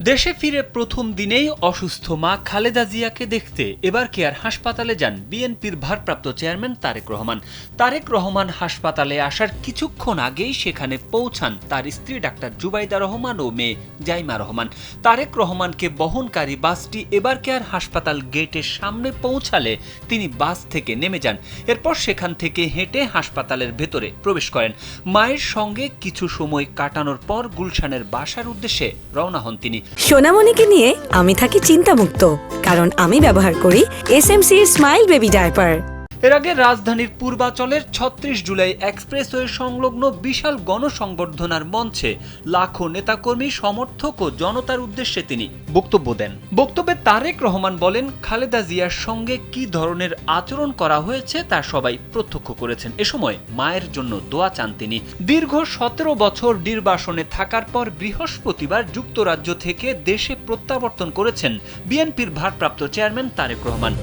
দেশে ফিরে প্রথম দিনেই অসুস্থ মা খালেদা জিয়াকে দেখতে এবার কেয়ার হাসপাতালে যান বিএনপির ভারপ্রাপ্ত চেয়ারম্যান তারেক রহমান। তারেক রহমান হাসপাতালে আসার কিছুক্ষণ আগেই সেখানে পৌঁছান তার স্ত্রী ডাক্তার জুবাইদা রহমান ও মেয়ে জাইমা রহমান। তারেক রহমানকে বহনকারী বাসটি এবার কেয়ার হাসপাতাল গেটের সামনে পৌঁছালে তিনি বাস থেকে নেমে যান। এরপর সেখান থেকে হেঁটে হাসপাতালের ভেতরে প্রবেশ করেন। মায়ের সঙ্গে কিছু সময় কাটানোর পর গুলশানের বাসার উদ্দেশ্যে রওনা হন তিনি। সোনামণিকে নিয়ে আমি থাকি চিন্তামুক্ত, কারণ আমি ব্যবহার করি এসএমসি স্মাইল বেবি ডায়পার। এর আগে রাজধানীর পূর্বাচলের ৩৬ জুলাই এক্সপ্রেসওয়ে সংলগ্ন বিশাল গণসংবর্ধনার মঞ্চে লাখো নেতাকর্মী, সমর্থক ও জনতার উদ্দেশ্যে তিনি বক্তব্য দেন। বক্তব্যে তারেক রহমান বলেন, খালেদা জিয়ার সঙ্গে কি ধরনের আচরণ করা হয়েছে তা সবাই প্রত্যক্ষ করেছেন। এ সময় মায়ের জন্য দোয়া চান তিনি। দীর্ঘ ১৭ বছর নির্বাসনে থাকার পর বৃহস্পতিবার যুক্তরাজ্য থেকে দেশে প্রত্যাবর্তন করেছেন বিএনপির ভারপ্রাপ্ত চেয়ারম্যান তারেক রহমান।